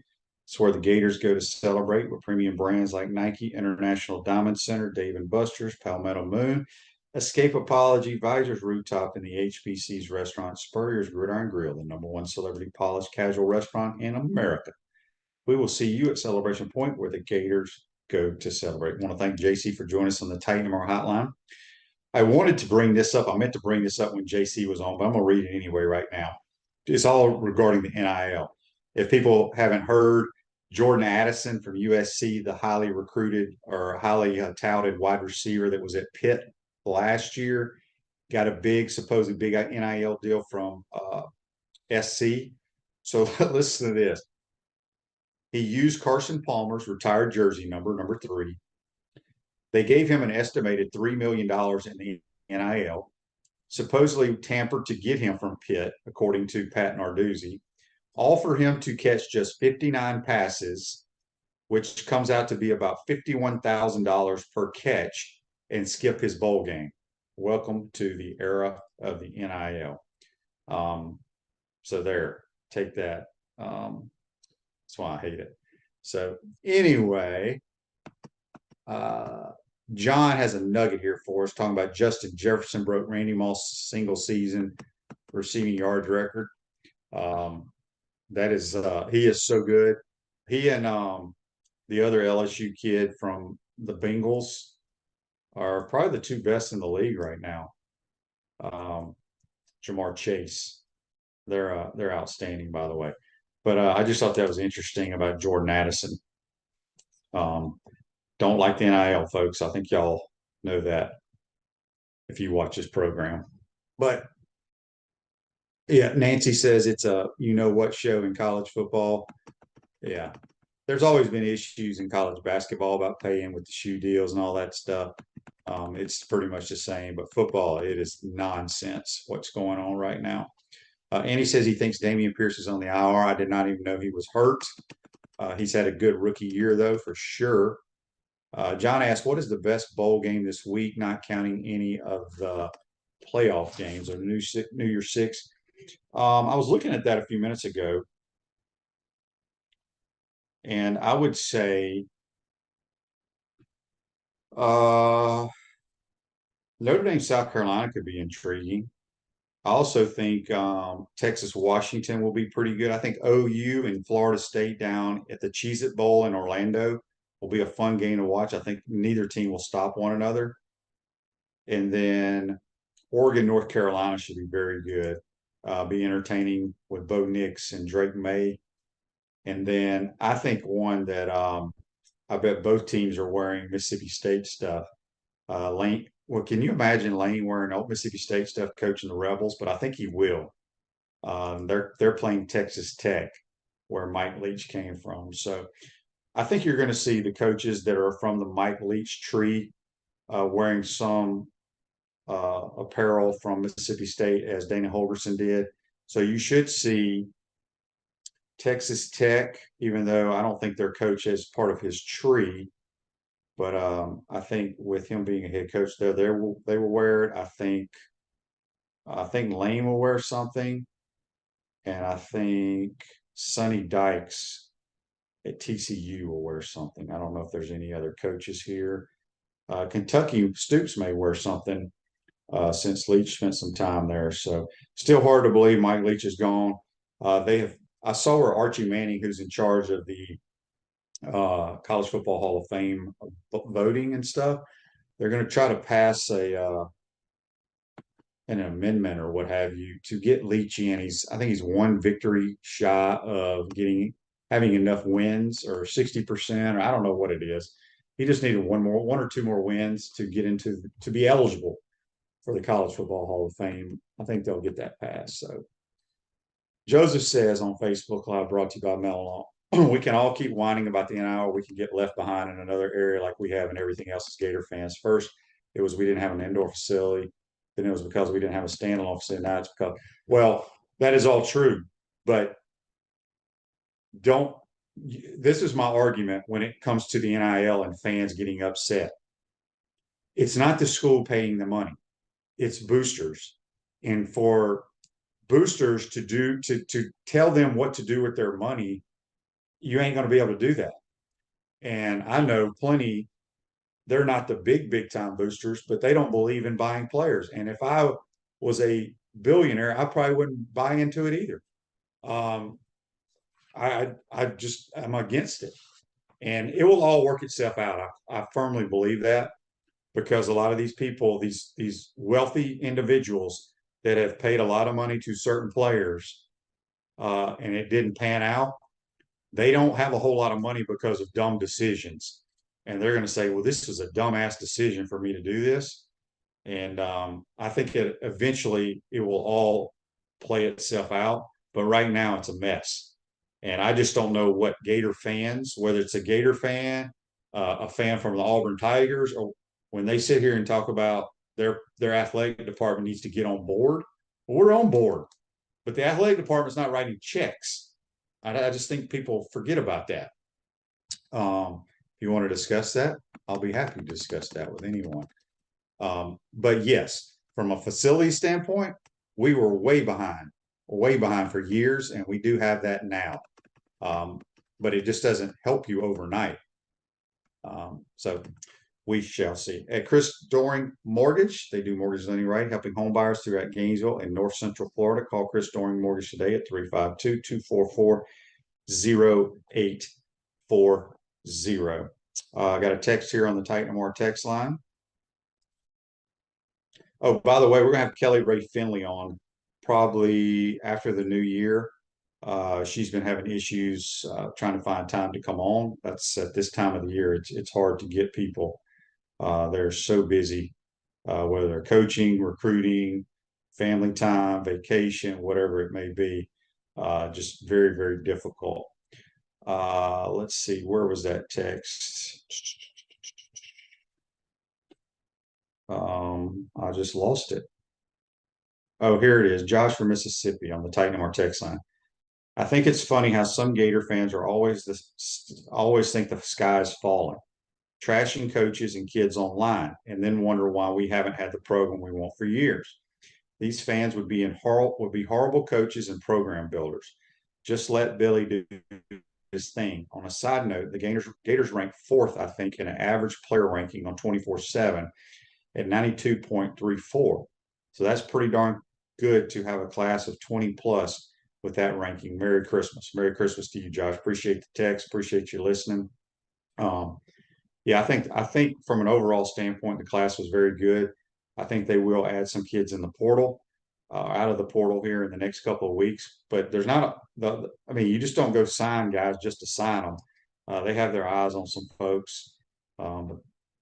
It's where the Gators go to celebrate with premium brands like Nike, International Diamond Center, Dave & Buster's, Palmetto Moon, Escape Apology, Visor's Rooftop, and the HBC's restaurant, Spurrier's Gridiron Grill, the #1 celebrity polished casual restaurant in America. We will see you at Celebration Point where the Gators go to celebrate. I want to thank JC for joining us on the Titan MR Hotline. I wanted to bring this up. I meant to bring this up when JC was on, but I'm going to read it anyway right now. It's all regarding the NIL. If people haven't heard, Jordan Addison from USC, the highly recruited or highly touted wide receiver that was at Pitt last year, got a supposedly big NIL deal from SC. So listen to this. He used Carson Palmer's retired jersey number 3. They gave him an estimated $3 million in the NIL, supposedly tampered to get him from Pitt, according to Pat Narduzzi. All for him to catch just 59 passes, which comes out to be about $51,000 per catch, and skip his bowl game. Welcome to the era of the NIL. So there, take that. That's why I hate it. So anyway, John has a nugget here for us, talking about Justin Jefferson broke Randy Moss' single season receiving yards record. That is, he is so good. He and the other LSU kid from the Bengals are probably the two best in the league right now. Jamar Chase, they're outstanding, by the way. But I just thought that was interesting about Jordan Addison. Don't like the NIL, folks. I think y'all know that if you watch this program. But yeah, Nancy says it's a you-know-what show in college football. Yeah, there's always been issues in college basketball about paying with the shoe deals and all that stuff. It's pretty much the same. But football, it is nonsense what's going on right now. Andy says he thinks Dameon Pierce is on the IR. I did not even know he was hurt. He's had a good rookie year, though, for sure. John asked, what is the best bowl game this week, not counting any of the playoff games or New Year's Six? I was looking at that a few minutes ago, and I would say Notre Dame, South Carolina could be intriguing. I also think Texas, Washington will be pretty good. I think OU and Florida State down at the Cheez-It Bowl in Orlando will be a fun game to watch. I think neither team will stop one another. And then Oregon, North Carolina should be very good. Be entertaining with Bo Nix and Drake May. And then I think one that I bet both teams are wearing Mississippi State stuff. Lane, well, can you imagine Lane wearing old Mississippi State stuff coaching the Rebels? But I think he will. They're playing Texas Tech, where Mike Leach came from. So I think you're going to see the coaches that are from the Mike Leach tree wearing some apparel from Mississippi State, as Dana Holgorsen did. So you should see Texas Tech, even though I don't think their coach is part of his tree. But I think with him being a head coach there, they will wear it. I think Lane will wear something, and I think Sonny Dykes at TCU will wear something. I don't know if there's any other coaches here. Kentucky Stoops may wear something since Leach spent some time there. So still hard to believe Mike Leach is gone. I saw where Archie Manning, who's in charge of the College Football Hall of Fame voting and stuff, they're going to try to pass an amendment or what have you to get Leach in. I think he's one victory shy of having enough wins, or 60%, or I don't know what it is. He just needed one or two more wins to be eligible for the College Football Hall of Fame. I think they'll get that passed. So Joseph says on Facebook Live, brought to you by Melon, we can all keep whining about the NIL. We can get left behind in another area like we have and everything else as Gator fans. First, it was we didn't have an indoor facility. Then it was because we didn't have a standalone facility. Now it's because, well, that is all true. But this is my argument when it comes to the NIL and fans getting upset. It's not the school paying the money. It's boosters. And for boosters to tell them what to do with their money, you ain't going to be able to do that. And I know plenty, they're not the big time boosters, but they don't believe in buying players. And if I was a billionaire, I probably wouldn't buy into it either. I'm against it. And it will all work itself out. I firmly believe that, because a lot of these people, these wealthy individuals that have paid a lot of money to certain players and it didn't pan out, they don't have a whole lot of money because of dumb decisions. And they're going to say, well, this was a dumbass decision for me to do this. And I think eventually it will all play itself out. But right now it's a mess. And I just don't know what Gator fans, whether it's a Gator fan, a fan from the Auburn Tigers, or when they sit here and talk about their athletic department needs to get on board. Well, we're on board, but the athletic department's not writing checks. I just think people forget about that. If you want to discuss that, I'll be happy to discuss that with anyone. But yes, from a facility standpoint, we were way behind for years, and we do have that now. But it just doesn't help you overnight. So we shall see. At Chris Doring Mortgage, they do mortgage lending right, helping home buyers throughout Gainesville and North Central Florida. Call Chris Doring Mortgage today at 352-244-0840. I got a text here on the Titan More text line. Oh, by the way, we're going to have Kelly Ray Finley on probably after the new year. She's been having issues trying to find time to come on. That's at this time of the year. It's hard to get people. They're so busy, whether they're coaching, recruiting, family time, vacation, whatever it may be. Just very, very difficult. Let's see, where was that text? I just lost it. Oh, here it is. Josh from Mississippi on the Titan MR text line. I think it's funny how some Gator fans are always think the sky is falling, trashing coaches and kids online, and then wonder why we haven't had the program we want for years. These fans would be horrible coaches and program builders. Just let Billy do his thing. On a side note, the Gators ranked 4th, I think, in an average player ranking on 24/7 at 92.34. So that's pretty darn good to have a class of 20 plus with that ranking. Merry Christmas. Merry Christmas to you, Josh. Appreciate the text. Appreciate you listening. Yeah, I think from an overall standpoint, the class was very good. I think they will add some kids in the portal, out of the portal here in the next couple of weeks. But there's not you just don't go sign guys just to sign them. They have their eyes on some folks. But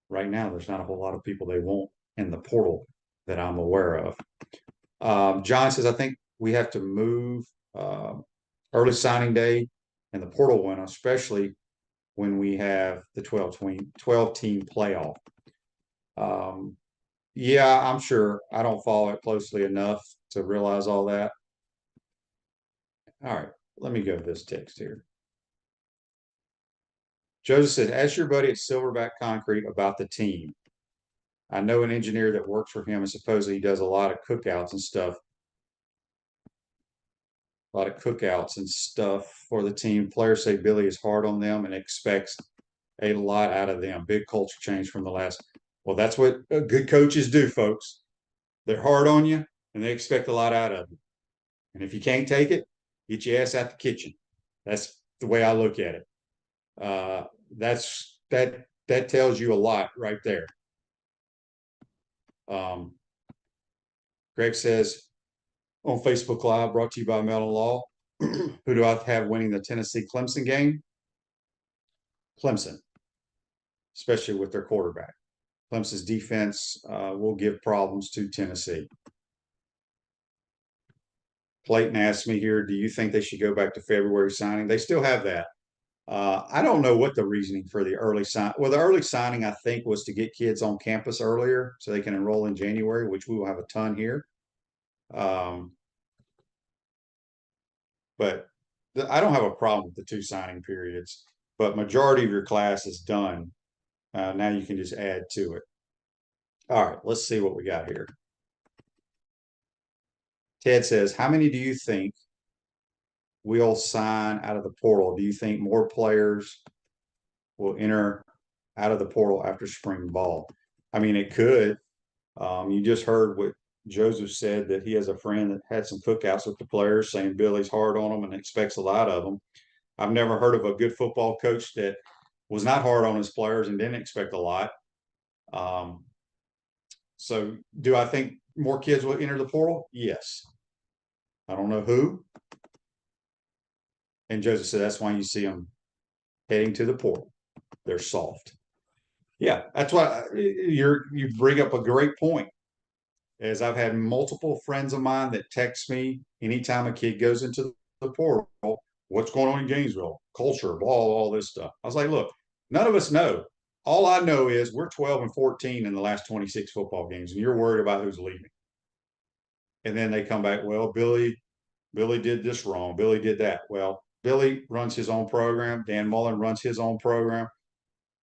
right now, there's not a whole lot of people they want in the portal that I'm aware of. John says, I think we have to move early signing day and the portal window, especially when we have the 12-team playoff. Yeah, I'm sure. I don't follow it closely enough to realize all that. All right, let me go to this text here. Joseph said, ask your buddy at Silverback Concrete about the team. I know an engineer that works for him and supposedly he does a lot of cookouts and stuff. A lot of cookouts and stuff for the team. Players say Billy is hard on them and expects a lot out of them. Big culture change from the last. Well, that's what good coaches do, folks. They're hard on you and they expect a lot out of you. And if you can't take it, get your ass out the kitchen. That's the way I look at it. That tells you a lot right there. Greg says on Facebook Live, brought to you by Mellon Law, who do I have winning the Tennessee Clemson game? Clemson, especially with their quarterback. Clemson's defense will give problems to Tennessee. Clayton asked me here, do you think they should go back to February signing? They still have that. I don't know what the reasoning for the early sign. Well, the early signing, I think, was to get kids on campus earlier so they can enroll in January, which we will have a ton here. But I don't have a problem with the 2 signing periods, but majority of your class is done. Now you can just add to it. All right, let's see what we got here. Ted says, how many do you think will sign out of the portal? Do you think more players will enter out of the portal after spring ball? I mean, it could. You just heard what Joseph said, that he has a friend that had some cookouts with the players saying Billy's hard on them and expects a lot of them. I've never heard of a good football coach that was not hard on his players and didn't expect a lot. So do I think more kids will enter the portal? Yes. I don't know who. And Joseph said that's why you see them heading to the portal. They're soft. Yeah, that's why you bring up a great point. As I've had multiple friends of mine that text me anytime a kid goes into the portal, what's going on in Gainesville, culture, blah, all this stuff. I was like, look, none of us know. All I know is we're 12 and 14 in the last 26 football games, and you're worried about who's leaving. And then they come back, well, Billy did this wrong. Billy did that. Well, Billy runs his own program. Dan Mullen runs his own program.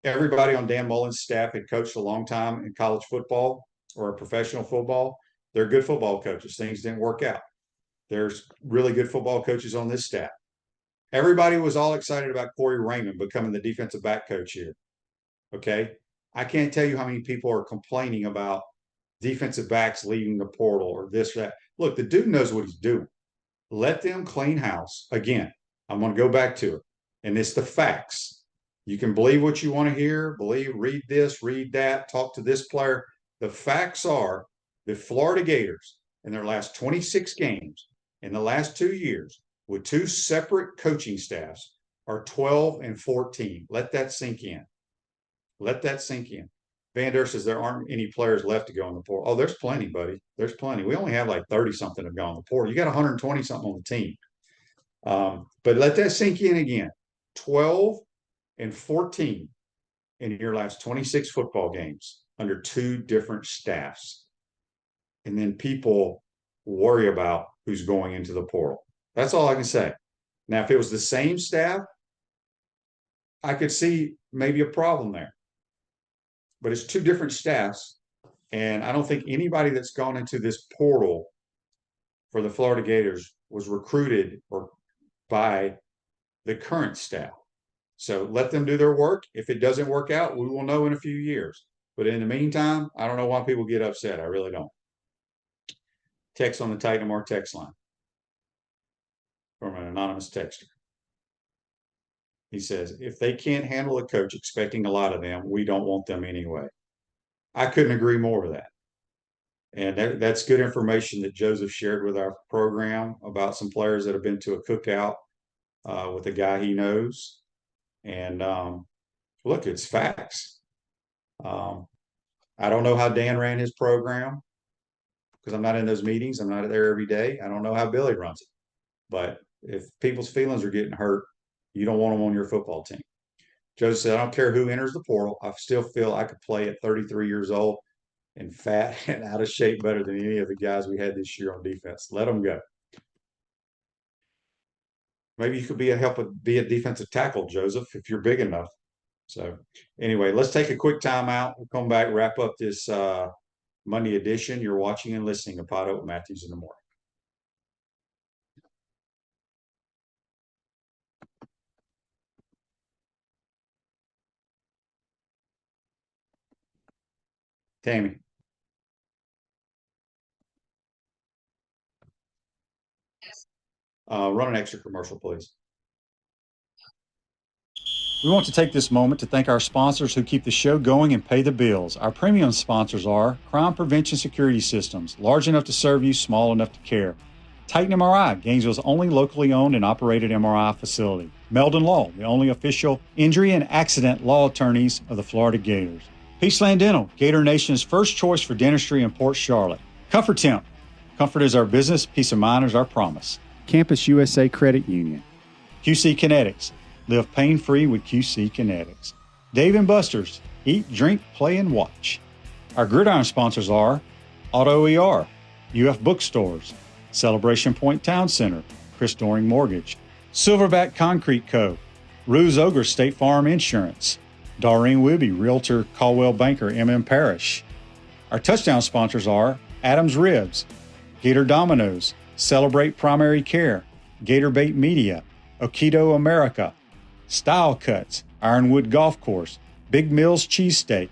Everybody on Dan Mullen's staff had coached a long time in college football or professional football. They're good football coaches. Things didn't work out. There's really good football coaches on this staff. Everybody was all excited about Corey Raymond becoming the defensive back coach here. Okay. I can't tell you how many people are complaining about defensive backs leaving the portal or this, that. Look, the dude knows what he's doing. Let them clean house. Again, I'm going to go back to it. And it's the facts. You can believe what you want to hear, read this, read that, talk to this player. The facts are the Florida Gators in their last 26 games in the last 2 years with 2 separate coaching staffs are 12 and 14. Let that sink in. Let that sink in. Van Der says there aren't any players left to go in the portal. Oh, there's plenty, buddy. There's plenty. We only have like 30-something have gone in the portal. You got 120-something on the team. But let that sink in again. 12 and 14 in your last 26 football games under 2 different staffs. And then people worry about who's going into the portal. That's all I can say. Now, if it was the same staff, I could see maybe a problem there. But it's 2 different staffs. And I don't think anybody that's gone into this portal for the Florida Gators was recruited or by the current staff. So let them do their work. If it doesn't work out, we will know in a few years. But in the meantime, I don't know why people get upset. I really don't. Text on the Titan Mark text line from an anonymous texter. He says, if they can't handle a coach expecting a lot of them, we don't want them anyway. I couldn't agree more with that. And that's good information that Joseph shared with our program about some players that have been to a cookout with a guy he knows. And look, it's facts. I don't know how Dan ran his program because I'm not in those meetings. I'm not there every day. I don't know how Billy runs it. But if people's feelings are getting hurt, you don't want them on your football team. Joseph said, I don't care who enters the portal. I still feel I could play at 33 years old and fat and out of shape better than any of the guys we had this year on defense. Let them go. Maybe you could be a defensive tackle, Joseph, if you're big enough. So anyway, let's take a quick timeout. We'll come back, wrap up this Monday edition. You're watching and listening to Pod Oak Matthews in the Morning. Tammy. Run an extra commercial, please. We want to take this moment to thank our sponsors who keep the show going and pay the bills. Our premium sponsors are Crime Prevention Security Systems, large enough to serve you, small enough to care. Titan MRI, Gainesville's only locally owned and operated MRI facility. Meldon Law, the only official injury and accident law attorneys of the Florida Gators. Peaceland Dental, Gator Nation's first choice for dentistry in Port Charlotte. Comfort Temp, comfort is our business, peace of mind is our promise. Campus USA Credit Union. QC Kinetics, live pain-free with QC Kinetics. Dave & Buster's, eat, drink, play, and watch. Our gridiron sponsors are Auto ER, UF Bookstores, Celebration Point Town Center, Chris Doring Mortgage, Silverback Concrete Co., Ruse Ogre State Farm Insurance, Doreen Wibby, Realtor Caldwell Banker, MM Parish. Our touchdown sponsors are Adams Ribs, Gator Dominoes, Celebrate Primary Care, Gator Bait Media, Okido America, Style Cuts, Ironwood Golf Course, Big Mills Cheesesteak,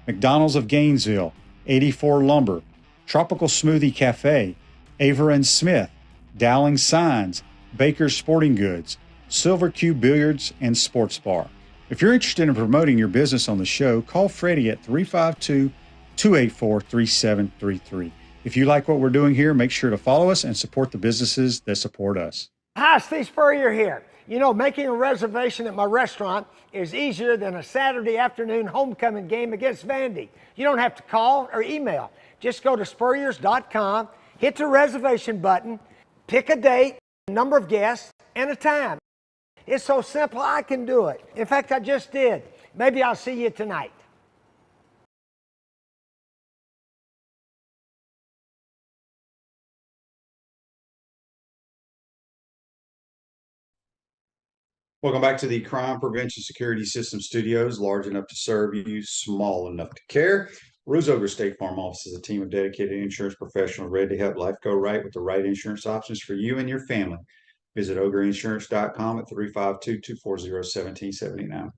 McDonald's of Gainesville, 84 Lumber, Tropical Smoothie Cafe, Aver and Smith, Dowling Signs, Baker's Sporting Goods, Silver Cube Billiards and Sports Bar. If you're interested in promoting your business on the show, call Freddie at 352-284-3733. If you like what we're doing here, make sure to follow us and support the businesses that support us. Hi, Steve Spurrier here. You know, making a reservation at my restaurant is easier than a Saturday afternoon homecoming game against Vandy. You don't have to call or email. Just go to spurriers.com, hit the reservation button, pick a date, a number of guests, and a time. It's so simple, I can do it. In fact, I just did. Maybe I'll see you tonight. Welcome back to the Crime Prevention Security System Studios, large enough to serve you, small enough to care. Ruse Ogre State Farm Office is a team of dedicated insurance professionals ready to help life go right with the right insurance options for you and your family. Visit ogreinsurance.com at 352-240-1779.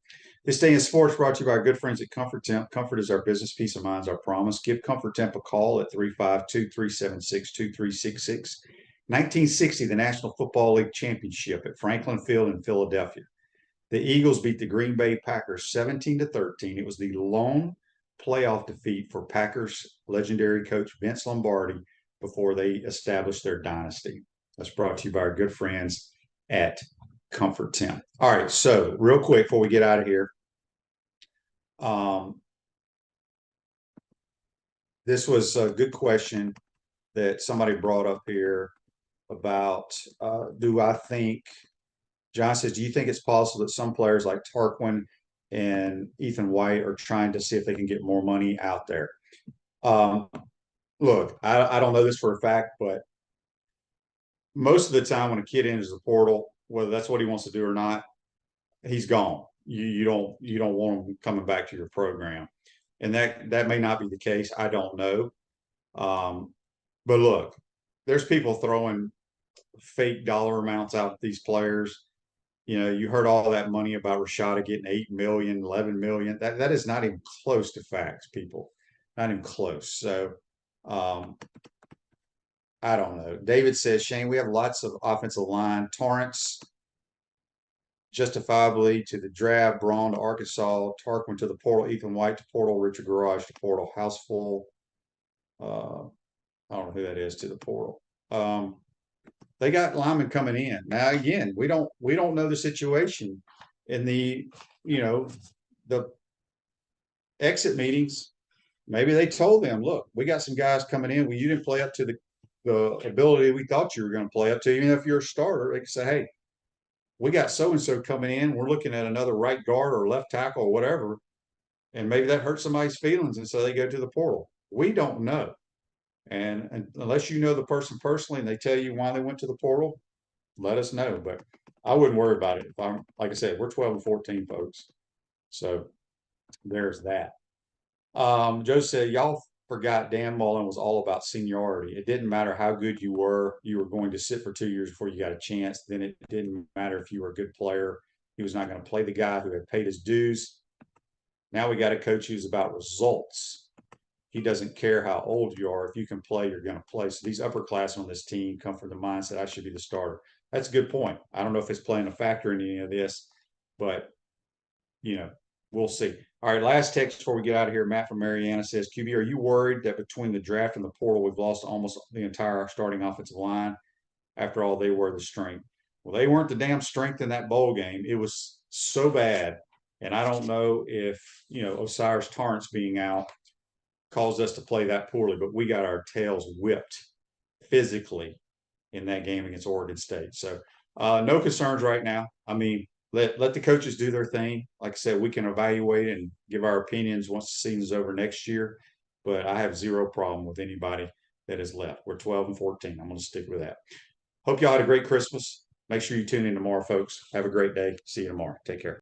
This day in sports brought to you by our good friends at Comfort Temp. Comfort is our business, peace of mind is our promise. Give Comfort Temp a call at 352-376-2366. 1960, the National Football League Championship at Franklin Field in Philadelphia. The Eagles beat the Green Bay Packers 17-13. It was the lone playoff defeat for Packers legendary coach Vince Lombardi before they established their dynasty. That's brought to you by our good friends at Comfort Temp. All right, so real quick before we get out of here, this was a good question that somebody brought up here about do I think, John says, do you think it's possible that some players like Tarquin and Ethan White are trying to see if they can get more money out there? Look, I don't know this for a fact, but most of the time when a kid enters the portal, whether that's what he wants to do or not, he's gone. You don't want him coming back to your program. And that may not be the case. I don't know. But look, there's people throwing fake dollar amounts out at these players. You know, you heard all that money about Rashada getting 8 million, 11 million. That is not even close to facts, people. Not even close. So I don't know. David says, Shane, we have lots of offensive line. Torrance justifiably to the draft, Braun to Arkansas, Tarquin to the portal, Ethan White to portal, Richard Garage to portal, Houseful. I don't know who that is to the portal. They got linemen coming in. Now, again, we don't know the situation in the exit meetings. Maybe they told them, look, we got some guys coming in. Well, you didn't play up to the ability we thought you were going to play up to. Even if you're a starter, they can say, hey, we got so-and-so coming in. We're looking at another right guard or left tackle or whatever. And maybe that hurts somebody's feelings. And so they go to the portal. We don't know. And unless you know the person personally and they tell you why they went to the portal, let us know. But I wouldn't worry about it. If I'm, like I said, we're 12-14, folks. So there's that. Joe said, y'all forgot Dan Mullen was all about seniority. It didn't matter how good you were going to sit for 2 years before you got a chance. Then it didn't matter if you were a good player. He was not going to play the guy who had paid his dues. Now we got a coach who's about results. He doesn't care how old you are. If you can play, you're going to play. So these upperclassmen on this team come from the mindset, I should be the starter. That's a good point. I don't know if it's playing a factor in any of this, but, we'll see. All right, last text before we get out of here. Matt from Mariana says, QB, are you worried that between the draft and the portal, we've lost almost the entire starting offensive line? After all, they were the strength. Well, they weren't the damn strength in that bowl game. It was so bad. And I don't know if, Osiris Torrance being out caused us to play that poorly, but we got our tails whipped physically in that game against Oregon State. So no concerns right now. I mean, let the coaches do their thing. Like I said, we can evaluate and give our opinions once the season's over next year. But I have zero problem with anybody that is left. We're 12-14. I'm going to stick with that. Hope y'all had a great Christmas. Make sure you tune in tomorrow, folks. Have a great day. See you tomorrow. Take care.